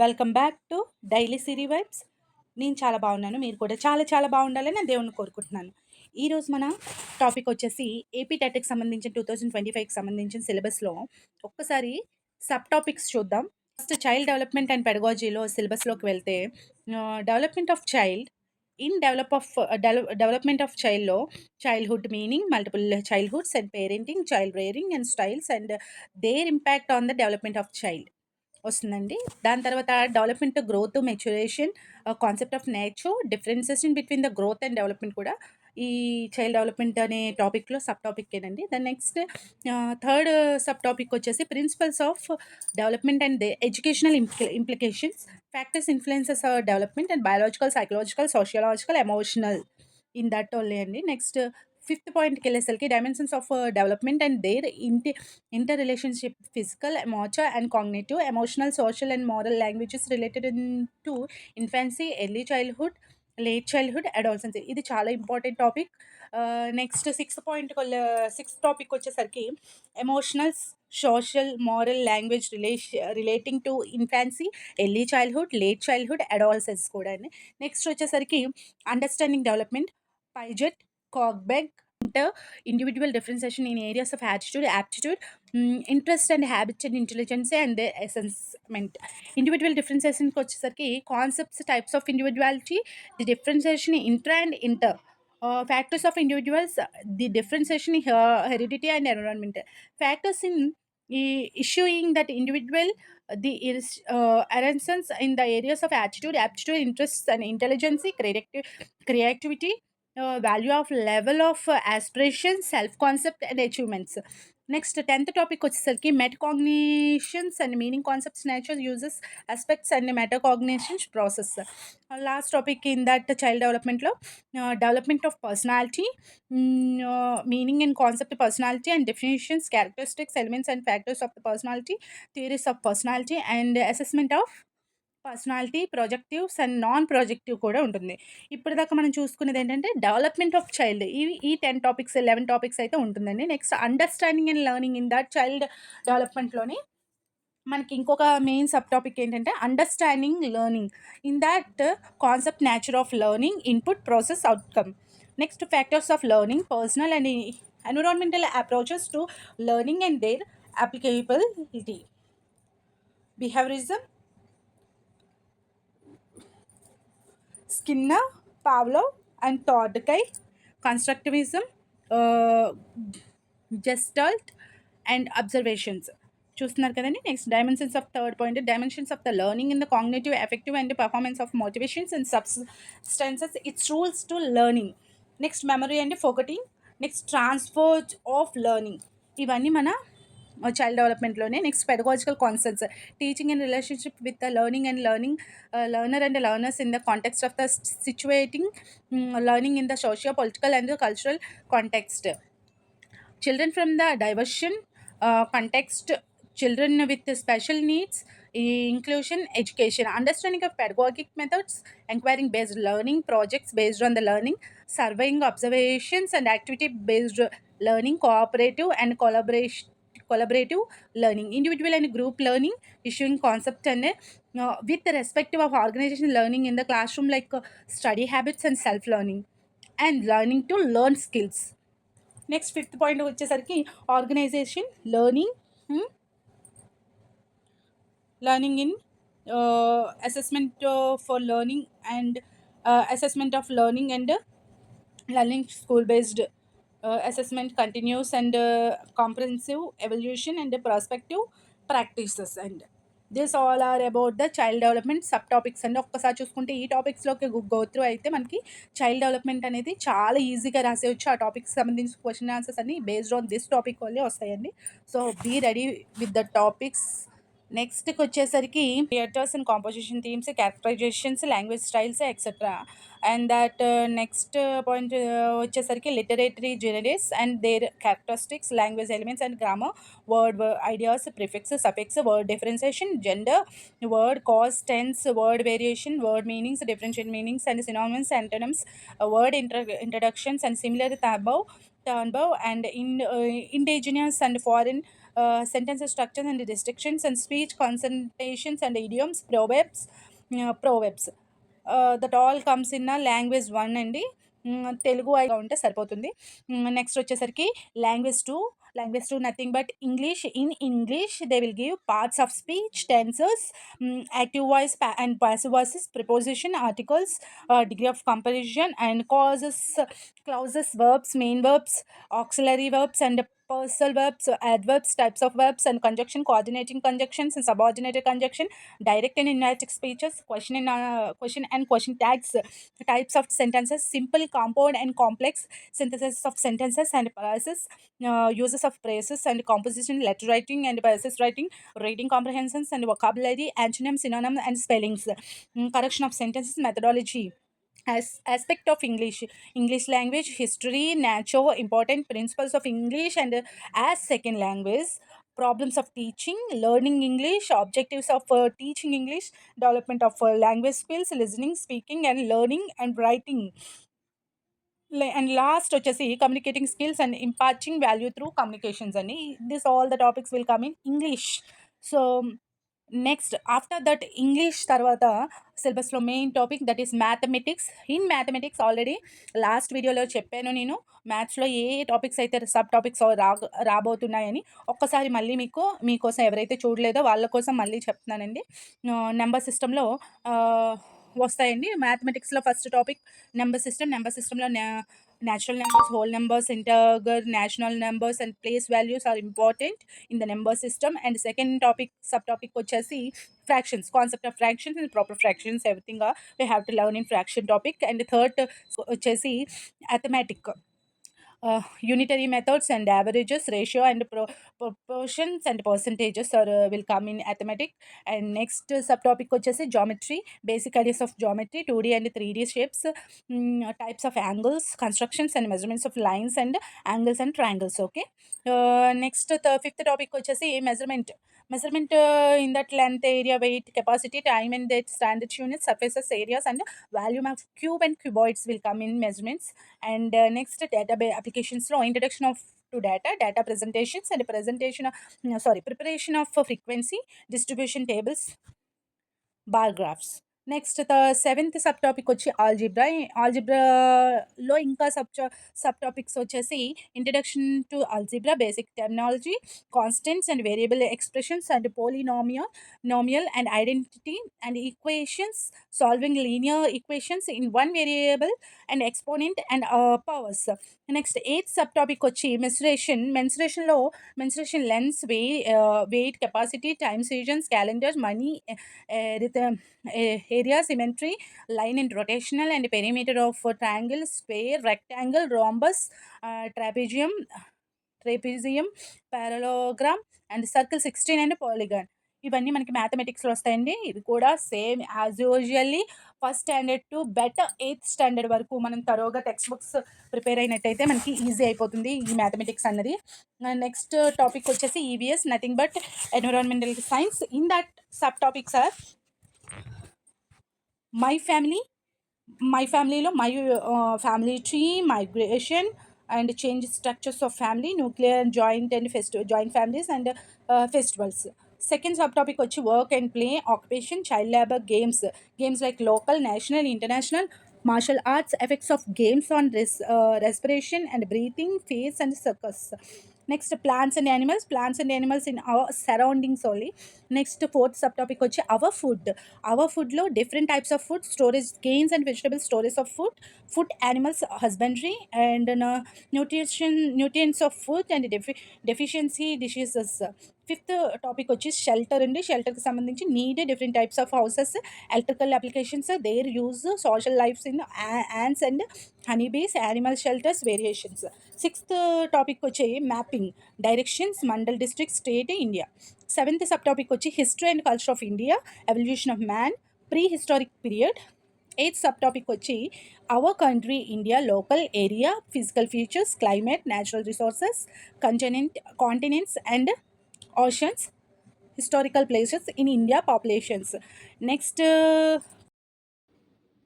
Welcome back to daily Siri vibes. నేను చాలా బాగున్నాను. మీరు కూడా చాలా చాలా బాగుండాలని నేను దేవుణ్ణి కోరుకుంటున్నాను. ఈరోజు మన టాపిక్ వచ్చేసి ఏపీ టెట్కి సంబంధించిన 2025కి సంబంధించిన సిలబస్లో ఒక్కసారి సబ్ టాపిక్స్ చూద్దాం. ఫస్ట్ చైల్డ్ డెవలప్మెంట్ అండ్ పెడగాలజీలో సిలబస్లోకి వెళ్తే development of child in development of చైల్డ్లో childhood meaning, multiple childhoods and parenting, child rearing and styles and their impact on the development of child వస్తుందండి. దాని తర్వాత development, growth, maturation, concept of nature, differences in between the growth and development కూడా ఈ child development అనే టాపిక్లో sub టాపిక్కేనండి. దాని next third sub topic వచ్చేసి principles of development and the educational implications, factors influences development and biological, psychological, sociological, emotional in that only అండి. Next fifth పాయింట్కి వెళ్ళేసరికి dimensions of development and their interrelationship, physical, motor and cognitive, emotional, social and moral languages related to infancy, early childhood, late childhood, adolescence. ఇది చాలా important topic. Next sixth topic వచ్చేసరికి emotionals, social, moral, language relating to infancy, early childhood, late childhood, adolescence కూడా. Next వచ్చేసరికి understanding development, Piaget, Kohlberg, individual differentiation in areas of attitude, aptitude, interest and habits and intelligence and their assessment. Individual differentiation వచ్చేసరికి concepts, types of individuality, the differentiation in intra and inter, factors of individuals, the differentiation in heredity and environment, factors in issuing that individual, the arrangements in the areas of attitude, aptitude, interests and intelligence, creativity, value of level of aspiration, self concept and achievements. Next 10th topic వచ్చేసరికి metacognitions and meaning concepts, nature, uses, aspects and metacognition process. Last topic in that child డెవలప్మెంట్లో development of personality, meaning and concept personality and definitions, characteristics, elements and factors of the personality, theories of personality and assessment of personality, projectives and non projective కూడా ఉంటుంది. ఇప్పటిదాకా మనం చూసుకునేది ఏంటంటే development of child. ఈ 10 topics 11 topics అయితే ఉంటుందండి. Next understanding and learning in that child డెవలప్మెంట్లోని మనకి ఇంకొక మెయిన్ సబ్ టాపిక్ ఏంటంటే understanding learning in that concept, nature of learning, input, process, outcome. Next factors of learning, personal and environmental approaches to learning and their applicability, behaviourism, Skinner, Pavlov and Thorndike, constructivism, gestalt and observations చూస్తున్నారు కదండి. Next dimensions of third point, dimensions of the learning in the cognitive, affective and performance of motivations and substances, its rules to learning. Next memory and forgetting, next transfer of learning. ఇవన్నీ మన child డెవలప్మెంట్లోనే. Next pedagogical concepts, teaching and relationship with the learning and learner and learners in the context of the situating learning in the socio political and the cultural context, children from the diversion context, children with special needs, inclusion, education, understanding of pedagogic methods, inquiring based learning, projects based on the learning, surveying, observations and activity based learning, cooperative and collaborative learning, individual and group learning, issuing concept and with the respective of organization learning in the classroom, like study habits and self learning and learning to learn skills. Next fifth point వచ్చేసరికి organisation learning, learning in assessment for learning and assessment of learning and learning school based assessment, continuous and comprehensive evaluation and prospective practices. And this all are about the child development sub topics అండి. ఒక్కసారి చూసుకుంటే ఈ టాపిక్స్లోకి go through అయితే మనకి child development అనేది చాలా ఈజీగా రాసేయచ్చు. ఆ టాపిక్స్ సంబంధించిన క్వశ్చన్ ఆన్సర్స్ అన్ని బేస్డ్ ఆన్ దిస్ టాపిక్ వల్లే వస్తాయండి. So be ready with the topics. నెక్స్ట్కి వచ్చేసరికి theatres and composition, themes, characterisations, language styles etcetera. And that next point వచ్చేసరికి literary genres and their characteristics, language elements and grammar, word ideas, prefix, suffix, word differentiation, gender, word cause, tense, word variation, word meanings, differential meanings and synonyms, antonyms, word introductions and similar to above and indigenous and foreign sentences structures and restrictions and speech concentrations and idioms, proverbs. That all comes in a language 1 అండి. తెలుగు అయిగా ఉంటే సరిపోతుంది. Next వచ్చేసరికి language 2. Language 2 nothing but English. In English they will give parts of speech, tenses, active voice and passive voices, preposition, articles, degree of comparison and causes, clauses, verbs, main verbs, auxiliary verbs and personal verbs, adverbs, types of verbs and conjunction, coordinating conjunctions and subordinated conjunction, direct and indirect speeches, question and question tags, types of sentences, simple, compound and complex, synthesis of sentences and phrases, uses of phrases and composition, letter writing and verses writing, reading comprehensions and vocabulary, antonyms, synonyms and spellings, correction of sentences, methodology, as aspect of English language, history, nature, important principles of English and as second language, problems of teaching, learning English, objectives of teaching English, development of language skills, listening, speaking and learning and writing. And last వచ్చేసి communicating skills and imparting value through communications అని. This all the topics will come in English. So next after that English తర్వాత సిలబస్లో main topic that is mathematics. In mathematics already last వీడియోలో చెప్పాను నేను, మ్యాథ్స్లో ఏ ఏ topics అయితే sub topics రాబోతున్నాయని. ఒక్కసారి మళ్ళీ మీకోసం ఎవరైతే చూడలేదో వాళ్ళ కోసం మళ్ళీ చెప్తున్నానండి. నెంబర్ సిస్టంలో వస్తాయండి. మ్యాథమెటిక్స్లో ఫస్ట్ టాపిక్ నెంబర్ సిస్టంలో natural numbers, whole numbers, integer, national numbers and place values are important in the number system. And second topic, subtopic వచ్చేసి fractions, concept of fractions and proper fractions, everything we have to learn in fraction topic. And third వచ్చేసి arithmetic, unitary methods and averages, ratio and proportions and percentages will come in arithmetic. And next subtopic వచ్చేసి geometry, basic ideas of geometry, 2D and 3D shapes, types of angles, constructions and measurements of lines and angles and triangles. Okay. Next fifth topic వచ్చేసి measurement in that length, area, weight, capacity, time and that standard units, surfaces, areas and volume of cube and cuboids will come in measurements. And next database applications law, introduction of to data presentations and preparation of frequency distribution tables, bar graphs. Next seventh sub topic వచ్చి ఆల్జిబ్రాలో ఇంకా sub topics వచ్చేసి introduction to algebra, basic terminology, constants and variable expressions and polynomial and identity and equations, solving linear equations in one variable and exponent and powers. Next eighth sub topic వచ్చి మెన్సురేషన్లో length, weight, capacity, time, seasons, calendar, money, area, symmetry, line and rotational and perimeter of triangle, square, rectangle, rhombus, trapezium, parallelogram and circle, 16 and polygon. ఇవన్నీ మనకి మ్యాథమెటిక్స్లో వస్తాయండి. ఇది కూడా same as usually first standard to better 8th standard వరకు మనం తరోగా text books prepare అయినట్టయితే మనకి easy అయిపోతుంది ఈ మ్యాథమెటిక్స్ అన్నది. నెక్స్ట్ టాపిక్ వచ్చేసి EVS, nothing but environmental science. In that sub topics are my ఫ్యామిలీలో family tree, migration and change structures of family, nuclear and joint families and festivals. Second subtopic వచ్చి work and play, occupation, child labor, games like local, national, international, martial arts, effects of games on respiration and breathing, face and circus. Next plants and animals in our surroundings only. Next fourth subtopic వచ్చి our food లో different types of food, storage, grains and vegetable storage of food, animals husbandry and nutrients of food and deficiency diseases. Fifth topic వచ్చి shelter అండి. షెల్టర్కి సంబంధించి need, different types of houses, electrical applications, their use, social lifes in ants and honey bees, animal shelters, variations. Sixth topic వచ్చి mapping, directions, mandal, district, state, India. Seventh sub topic వచ్చి history and culture of India, evolution of man, pre historic period. Eighth sub topic వచ్చి our country India, local area, physical features, climate, natural resources, continents and oceans, historical places in India, populations. Next,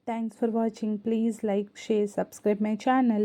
thanks for watching. Please like, share, subscribe my channel.